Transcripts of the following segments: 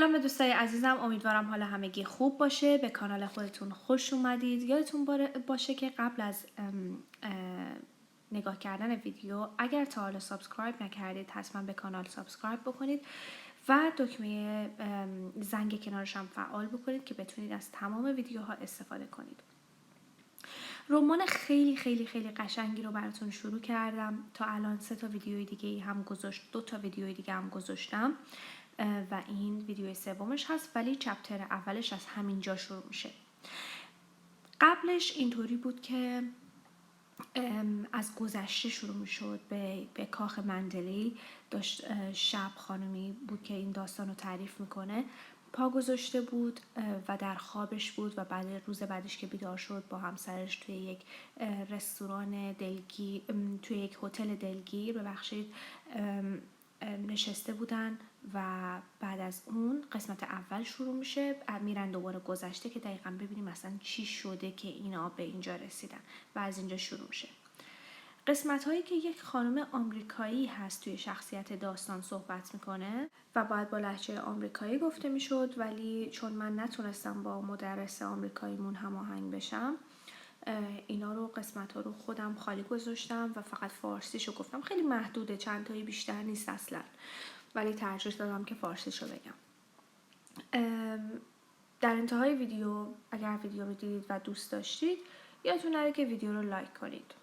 سلام به دوستای عزیزم، امیدوارم حال همگی خوب باشه. به کانال خودتون خوش اومدید. یادتون باشه که قبل از نگاه کردن ویدیو اگر تا حالا سابسکرایب نکردید حتما به کانال سابسکرایب بکنید و دکمه زنگ کنارش هم فعال بکنید که بتونید از تمام ویدیوها استفاده کنید. رمان خیلی خیلی خیلی قشنگی رو براتون شروع کردم. تا الان 3 تا ویدیوی دیگه هم گذاشت، 2 تا ویدیوی دیگه هم گذاشتم و این ویدیوی سومش هست، ولی چپتر اولش از همینجا شروع میشه. قبلش اینطوری بود که از گذشته شروع میشد به کاخ مندلی. داشت شب خانمی بود که این داستان رو تعریف میکنه، پا گذاشته بود و در خوابش بود و بعد روز بعدش که بیدار شد با همسرش توی یک رستوران دلگیر، توی یک هتل دلگیر ببخشید نشسته بودن و بعد از اون قسمت اول شروع میشه. میرن دوباره گذشته که دقیقا ببینیم مثلا چی شده که اینا به اینجا رسیدن و از اینجا شروع میشه. قسمت هایی که یک خانم آمریکایی هست توی شخصیت داستان صحبت میکنه و باید با لهجه آمریکایی گفته میشد، ولی چون من نتونستم با مدرس آمریکاییمون هماهنگ بشم اینا رو قسمت ها رو خودم خالی گذاشتم و فقط فارسیشو گفتم. خیلی محدوده، چند تایی بیشتر نیست اصلا، ولی ترجیح دادم که فارسیشو بگم. در انتهای ویدیو اگر ویدیو رو دیدید و دوست داشتید یادتون نره که ویدیو رو لایک کنید.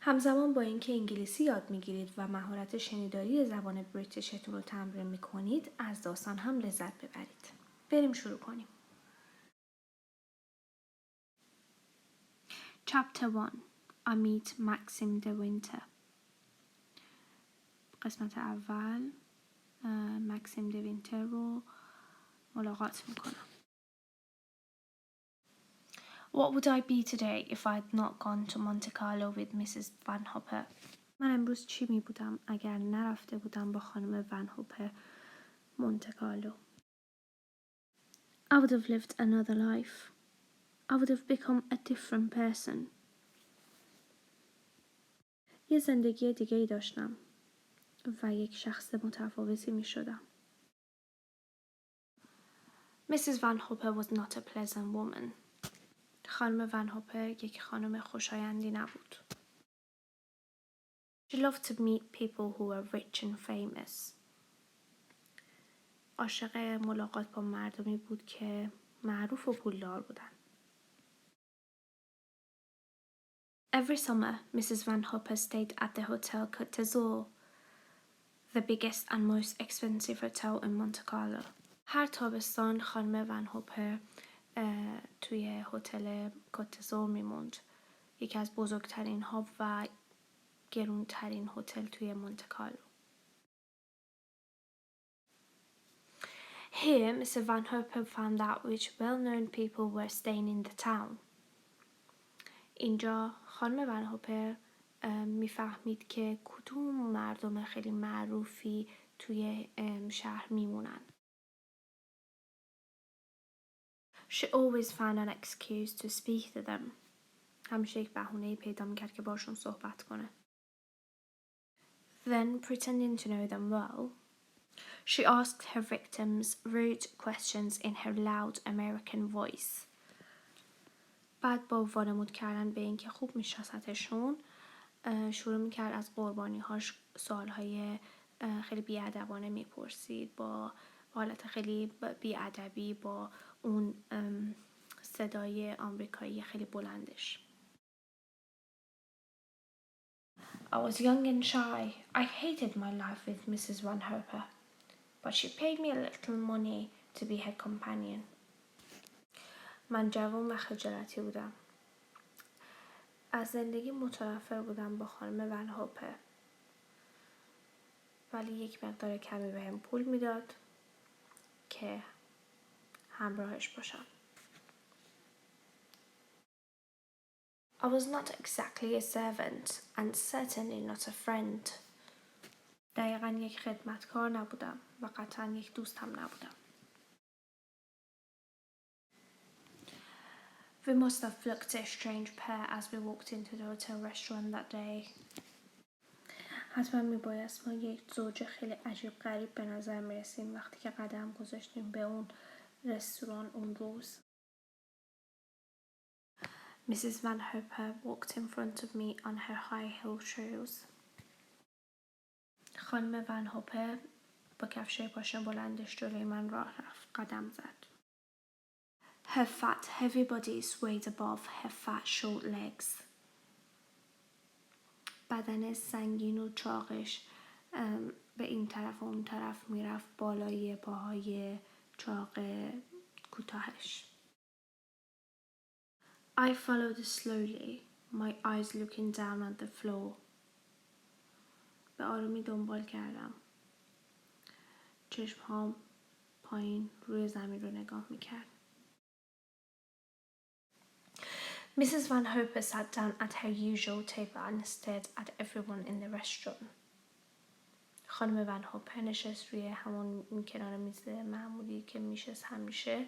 همزمان با اینکه انگلیسی یاد میگیرید و مهارت شنیداری زبان بریتیشتون رو تمرین میکنید از داستان هم لذت ببرید. بریم شروع کنیم. Chapter 1 I meet Maxim de Winter. قسمت اول مکسیم د وینتر رو ملاقات میکنم. What would I be today if I had not gone to Monte Carlo with Mrs. Van Hopper? من امروز چی می بودم اگر نرفته بودم با خانم ون هوپر مونته کارلو؟ I would have lived another life. I would have become a different person. یه زندگی دیگه ای داشتم و یک شخص متفاوتی می شدم. Mrs. Van Hopper was not a pleasant woman. خانم ون هوپر یک خانم خوشایندی نبود. She loved to meet people who were rich and famous. عاشق ملاقات با مردمی بود که معروف و پولدار بودن. Every summer, Mrs. Van Hopper stayed at the Hotel Côte the biggest and most expensive hotel in Monte Carlo. هر تابستان خانم ون هوپر توی هتل کوتزور میموند، یکی از بزرگترین ها و گرونترین هتل توی مونته کارلو. Here, Mr. Van Hopper found out which well-known people were staying in the town. اینجا خانم ون هوپر میفهمید که کدوم مردم خیلی معروفی توی شهر میمونن. She always found an excuse to speak to them. همیشه یک بهونه‌ای پیدا میکرد که باشون صحبت کنه. Then, pretending to know them well, she asked her victims rude questions in her loud American voice. بعد با وانمود کردن به اینکه خوب میشناستشون شروع میکرد از قربانی‌هاش سوالهای خیلی بی‌ادبانه میپرسید، با حالت خیلی بی‌ادبی، با اون صدای آمریکایی خیلی بلندش. I was young and shy. I hated my life with Mrs. Van Hopper, but she paid me a little money to be her companion. من جوان و خجالتی بودم. از زندگی متنفر بودم با خانم ون هوپر، ولی یک مقدار کمی بهم پول میداد که همراهش باشم. I was not exactly a servant and certainly not a friend. دقیقاً یک خدمتکار نبودم و قطعاً یک دوست هم نبودم. We must have looked a strange pair as we walked into the hotel restaurant that day. حتما میبایست ما یک زوج خیلی عجیب غریب به نظر میرسیم وقتی که قدم گذاشتیم به اون رستوران اون روز. Mrs. Van Hopper walked in front of me on her high heel shoes. خانم ون هوپر با کفشای پاشنه بلندش جلوی من راه رفت. قدم زد. Her fat, heavy body swayed above her fat, short legs. بدن سنگین و چاقش به این طرف و اون طرف میرفت بالای پاهای چاق کوتاهش. I followed slowly, my eyes looking down at the floor. به آرومی دنبال کردم. چشمهام پایین روی زمین رو نگاه میکرد. Mrs. Van Hopper sat down at her usual table and stared at everyone in the restaurant. خانم ون هوپر نشست روی همون کنار میز معمولی که میشست همیشه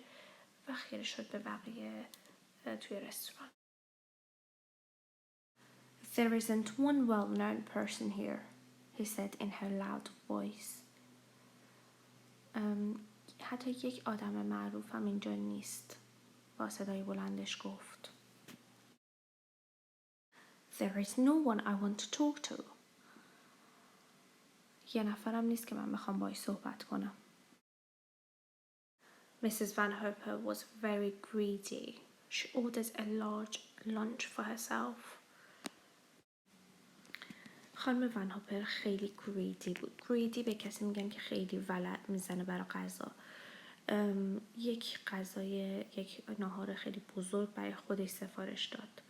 و خیره شد به بقیه توی رستوران. There isn't one well-known person here, he said in her loud voice. حتی یک آدم معروف هم اینجا نیست. با صدای بلندش گفت. There is no one I want to talk to. یه نفرم نیست که من بخوام باهاش صحبت کنم. Mrs. Van Hopper was very greedy. She ordered a large lunch for herself. خانم ون هوپر خیلی greedy بود. greedy به کسی میگن که خیلی ولع میزنه برای غذا. یک ناهار خیلی بزرگ برای خودش سفارش داد.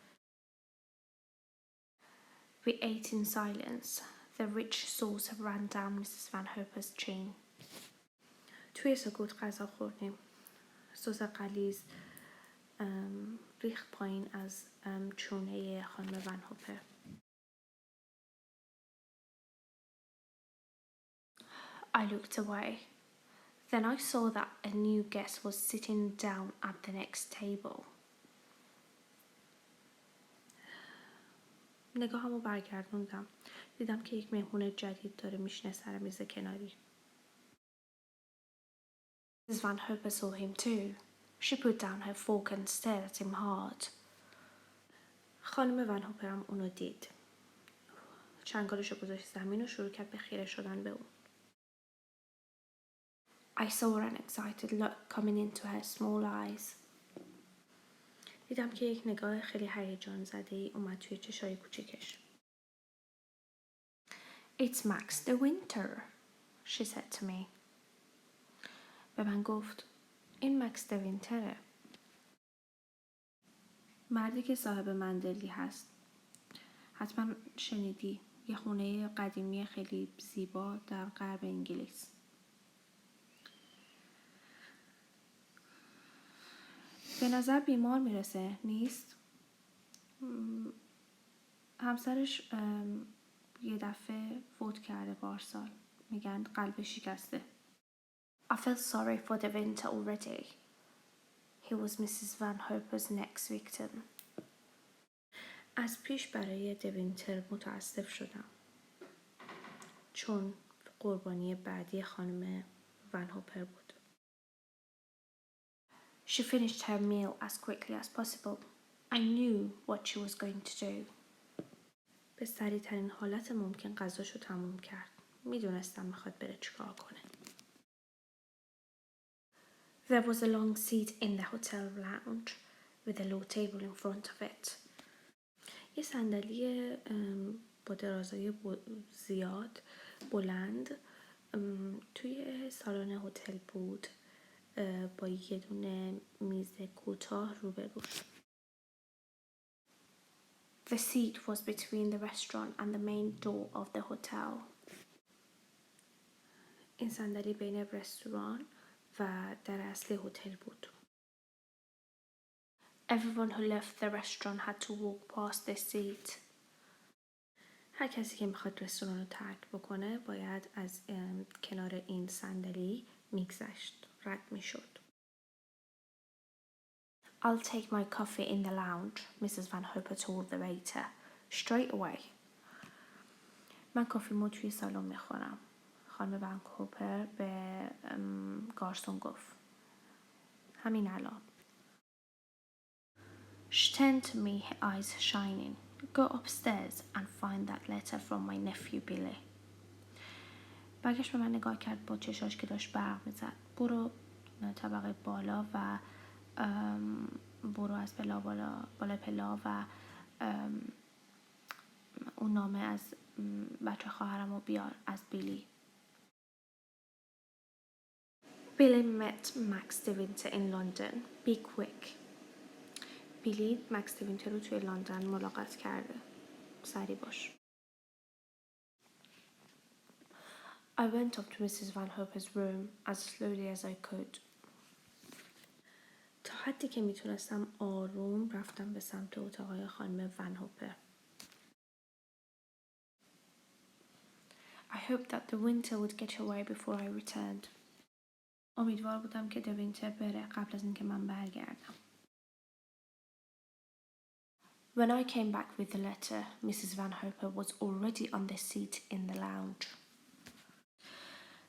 We ate in silence. The rich sauce ran down Mrs. Van Hopper's chin. توی سکوت غذا خوردیم. سس غلیظ ریخت پایین از چونه خانم ون هوپر. I looked away. Then I saw that a new guest was sitting down at the next table. نگاهمو برگردوندم. دیدم که یک مهمون جدید داره میشینه سر میز کناری. Mrs. Van Hopper saw him too. She put down her fork and stared at him hard. خانم ون هوپر هم اونو دید. چنگالشو گذاشت زمین و شروع کرد به خیره شدن به اون. I saw an excited look coming into her small eyes. دیدم که یک نگاه خیلی هیجان زده ای اومد توی چشای کوچیکش. It's Max the Winter, she said to me. به من گفت این مکس د وینتره. مردی که صاحب مندلی هست. حتما شنیدی. یه خونه قدیمی خیلی زیبا در غرب انگلیس. به نظر بیمار میرسه نیست؟ همسرش یه دفعه فوت کرده پارسال. میگن قلبش شکسته. I felt sorry for the winter already. He was Mrs. Van Hopper's next victim. از پیش برای دوینتر متاسف شدم. چون قربانی بعدی خانم ون هوپر بود. She finished her meal as quickly as possible. I knew what she was going to do. به سریع ترین حالت ممکن غذاشو تموم کرد. میدونستم میخواد بره چیکار کنه. There was a long seat in the hotel lounge with a low table in front of it. یه صندلی با درازای زیاد بلند توی سالن هتل بود با یه دونه میز کوتاه روبروش. The seat was between the restaurant and the main door of the hotel. این صندلی بین رستوران و در اصلی هتل بود. Everyone who left the restaurant had to walk past the seat. هر کسی که میخواد رستوران رو ترک بکنه باید از کنار این صندلی میگذشت، رد میشد. I'll take my coffee in the lounge, Mrs. Van Hopper told the waiter, straight away. من کافیمو توی سالن میخورم. خانم ونکوپر به گارسون گفت همین الان. She turned to me, her eyes shining. Go upstairs and find that letter from my nephew Billy. برگشت به من نگاه کرد با چشاش که داشت برق میزد. برو طبقه بالا و برو از بالا پلا و اون نامه از بچه خواهرمو بیار از بیلی. Billy met Max DeWinter in London. Be quick. بیلی مکس دیوینتر رو توی لندن ملاقات کرده. سریع باش. I went up to Mrs. Van Hopper's room as slowly as I could. تا حدی که میتونستم آروم رفتم به سمت اتاقای خانم ون هوپر. I hoped that the winter would get away before I returned. امیدوار بودم که دوینتر بره قبل از اینکه من برگردم. When I came back with the letter, Mrs. Van Hopper was already on the seat in the lounge.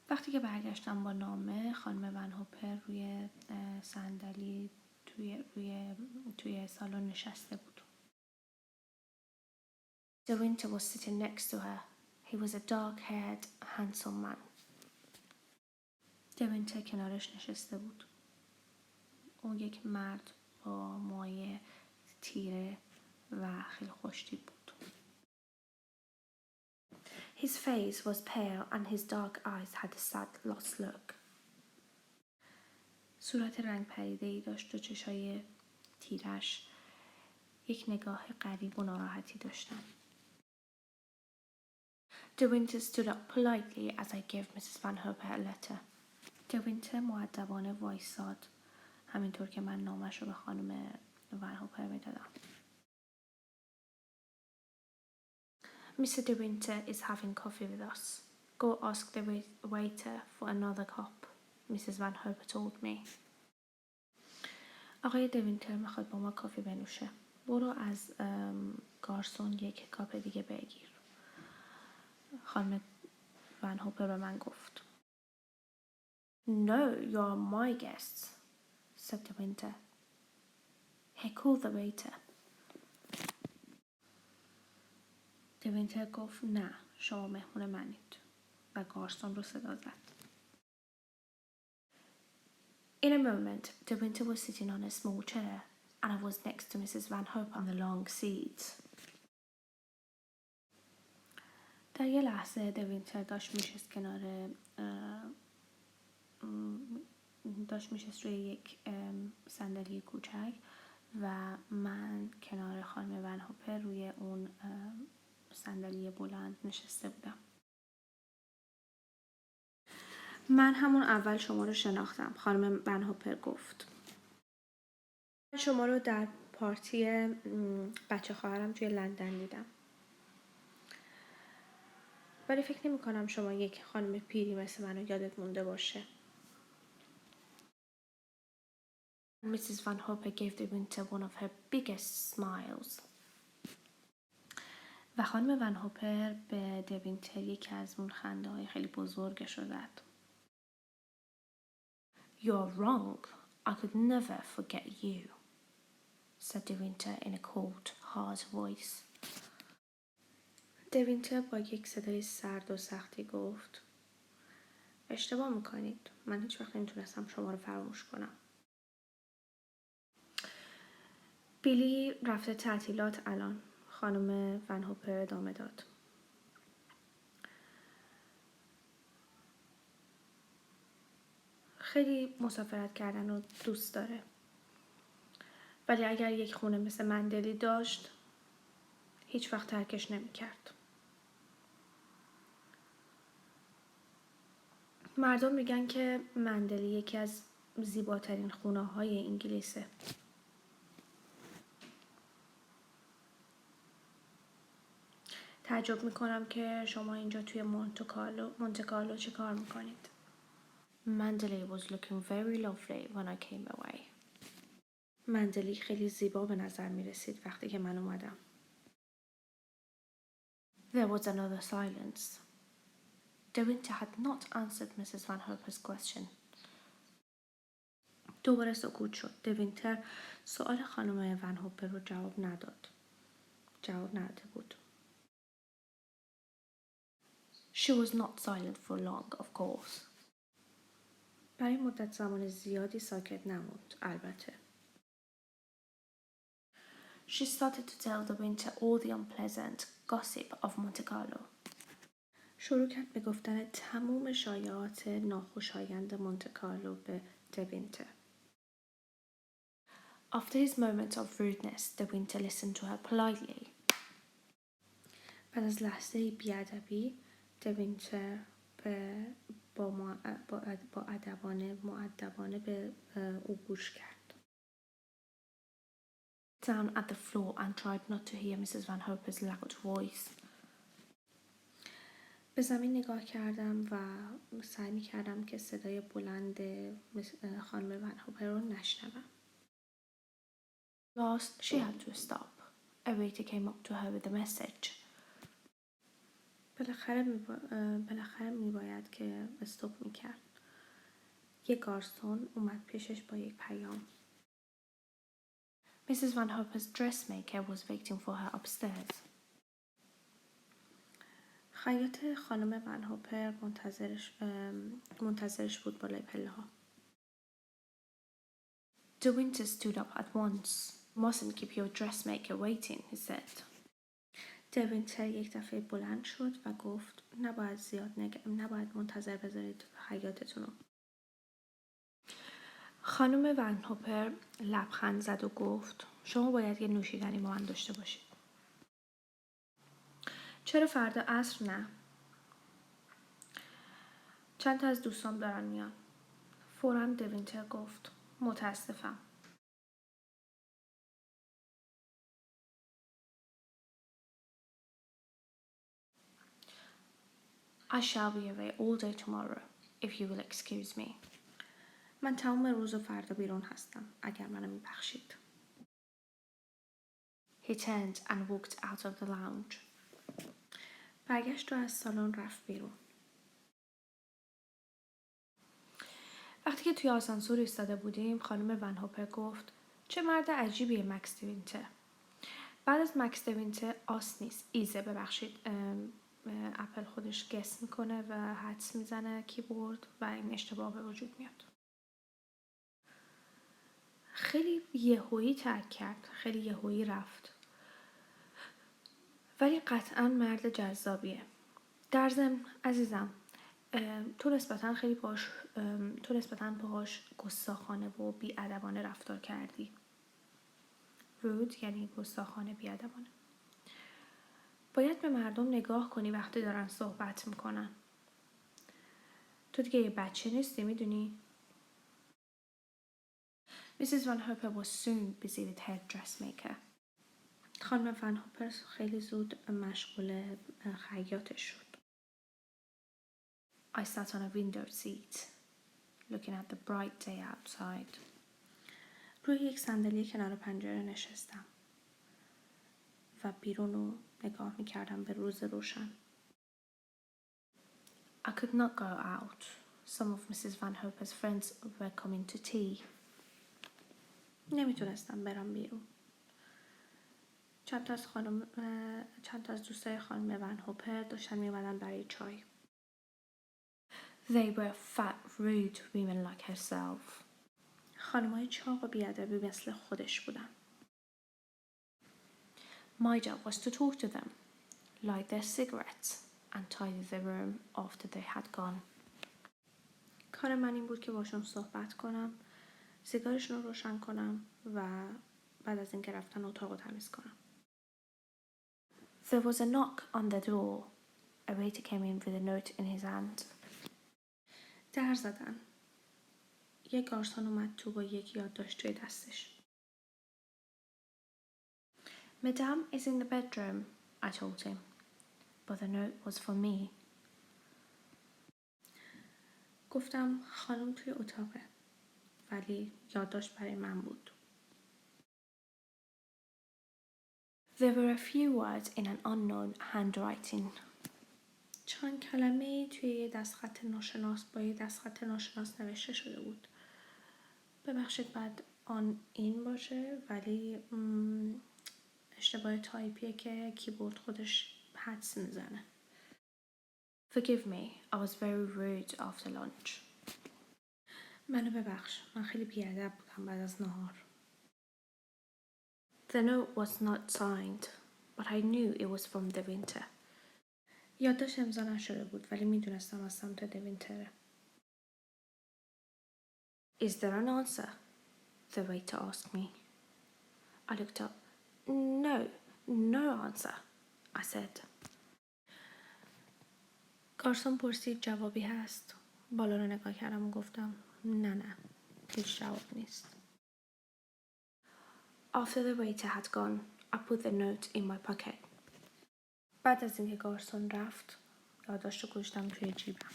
وقتی که برگشتم با نامه، خانم ون هوپر روی صندلی توی سالن نشسته بود. The winter was sitting next to her. He was a dark-haired, handsome man. دوینتر کنارش نشسته بود. او یک مرد با موهای تیره و خیلی خوشتیپ بود. His face was pale and his dark eyes had a sad lost look. صورت رنگ پریده‌ای داشت و چشای تیرش یک نگاه غریب و ناراحتی داشتن. دوینتر stood up politely as I gave Mrs. Van Hopper a letter. دوینتر مؤدبانه وایساد همینطور که من نامش رو به خانم ون هوپر میدادم. Mr. De Winter is having coffee with us. Go ask the waiter for another cup, Mrs. Van Hopper told me. آقای دوینتر میخواد با ما کافی بنوشه. برو از گارسون یک کاپ دیگه بگیر. خانم ون هوپر به من گفت. No, you're my guests, said De Winter. He called the waiter. دوینتر گفت نه شما مهمون منید و گارسون رو صدا زد. In a moment, De Winter was sitting on a small chair and I was next to Mrs. Van Hopper on the long seat. در یه لحظه دوینتر داشت میشست روی یک صندلی کوچک و من کنار خانم ون هوپر روی اون صندلی بلند نشسته بودم. من همون اول شما رو شناختم، خانم ون هوپر گفت. من شما رو در پارتی بچه خواهرم توی لندن دیدم. ولی فکر نمی کنم شما یک خانم پیری مثل منو یادت مونده باشه. Mrs. Van Hopper gave the winter one of her biggest smiles. و خانم ون هوپر به دوینتر یکی از اون خنده های خیلی بزرگش رو زد. You're wrong. I could never forget you, said the winter in a cold, hard voice. دوینتر با یک صدای سرد و سختی گفت اشتباه میکنید. من هیچ وقت نمیتونستم شما رو فراموش کنم. بیلی رفته تعطیلات الان. خانم ون هوپر ادامه داد. خیلی مسافرت کردن رو دوست داره. ولی اگر یک خونه مثل مندلی داشت هیچ وقت ترکش نمی کرد. مردم میگن که مندلی یکی از زیباترین خونه های انگلیسه. تعجب میکنم که شما اینجا توی مونتکارلو چه کار میکنید؟ Mandalay was looking very lovely when I came away. مندلی خیلی زیبا به نظر میرسید وقتی که من اومدم. There was another silence. The winter had not answered Mrs. Van Hope's question. دوباره سکوت شد. دوینتر سوال خانم ون هوپر رو جواب نداده بود. She was not silent for long, of course. برای مدت زمان زیادی ساکت نموند، البته. She started to tell the winter all the unpleasant gossip of Monte Carlo. شروع کرد به گفتن تمام شایعات ناخوشایند مونته کارلو به دوینتر. After his moment of rudeness, the winter listened to her politely. بعد از لحظه بی‌ادبی، دوینتر با مؤدبانه به او گوش کرد. Down at the floor and tried not to hear Mrs. Van Hope's loud voice. به زمین نگاه کردم و سعی می‌کردم که صدای بلند خانم ون هوپر رو نشنوم. Last, she had to stop. A waiter came up to her with a message. بالاخره میباید که استوب میکرد. یک گارسون اومد پیشش با یک پیام. Mrs. Van Hope's dressmaker was waiting for her upstairs. خیاط خانم ون هوپر منتظرش بود بالای پله ها. The winter stood up at once. Mustn't keep your dressmaker waiting, he said. دوینتر یک دفعه بلند شد و گفت نباید منتظر بذارید خیاطتون رو. خانم ون هوپر لبخند زد و گفت شما باید یه نوشیدنی با من داشته باشید. چرا فردا عصر نه؟ چند تا از دوستان دارن میان. فوراً دوینتر گفت متاسفم. I shall be away all day tomorrow, if you will excuse me. من تمام روز و فردا بیرون هستم، اگر منو میبخشید. He turned and walked out of the lounge. برگشت و از سالن رفت بیرون. وقتی که توی آسانسور ایستاده بودیم، خانم ون هوپر گفت چه مرد عجیبیه مکس دوینتر. بعد از مکس دوینتر آس نیست، ایزه. ببخشید، اپل خودش گس میکنه و حدس میزنه کیبورد و این اشتباه به وجود میاد. خیلی یهویی ترک کرد، خیلی یهویی رفت، ولی قطعا مرد جذابیه. در ضمن عزیزم، تو نسبتاً باهاش گستاخانه و بی‌ادبانه رفتار کردی. رود یعنی گستاخانه، بی‌ادبانه. باید به مردم نگاه کنی وقتی دارن صحبت میکنن. تو دیگه یه بچه نیستی، میدونی؟ Mrs. Van Hope was soon busy with her dressmaker. خانم ون هوپر خیلی زود مشغول خیاطش شد. I sat on a window seat, looking at the bright day outside. روی یک صندلی کنار پنجره نشستم و بیرون رو نگاه میکردم به روز روشن. I could not go out. Some of Mrs. Van Hope's friends were coming to tea. نمیتونستم برم بیرون. چند تا از دوستای خانم ون هوپر داشتن میومدن برای چای. They were fat, rude women like herself. خانمای چاق و بی‌ادبی مثل خودش بودن. My job was to talk to them, light their cigarettes, and tidy the room after they had gone. کار من این بود که باشون صحبت کنم، سیگارشون رو روشن کنم و بعد از اینکه رفتن اتاق رو تمیز کنم. There was a knock on the door. A waiter came in with a note in his hand. در زدن. یک گارسون اومد تو با یک یادداشت توی دستش. Madame is in the bedroom, I told him. But the note was for me. گفتم خانم توی اتاقه. ولی یادداشت برای من بود. There were a few words in an unknown handwriting. چند کلمه توی یه دستخط ناشناس با یه دستخط ناشناس نوشته شده بود. ببخشید بعد آن این باشه ولی اشتباه تایپیه که کیبورد خودش حدس میزنه. Forgive me, I was very rude after lunch. منو ببخش، من خیلی بیادب بودم بعد از نهار. The note was not signed, but I knew it was from the winter. یادداشت امضا نشده بود ولی میدونستم از سمت دوینتره. Is there an answer? The waiter asked me. I looked up. No answer, I said. گارسون پرسید جوابی هست. بالا رو نگاه کردم و گفتم نه هیچ جواب نیست. After the waiter had gone, I put the note in my pocket. بعد از اینکه گارسون رفت یادداشت رو گذاشتم توی جیبم.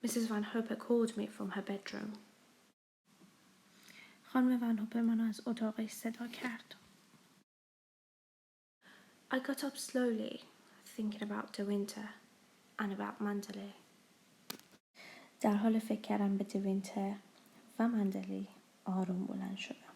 Mrs. Van Hopper called me from her bedroom. خانم ون هوپر منو از اتاقش صدا کرد. I got up slowly, thinking about the winter and about مندلی. در حال فکر کردن به دوینتر و مندلی آروم بلند شدم.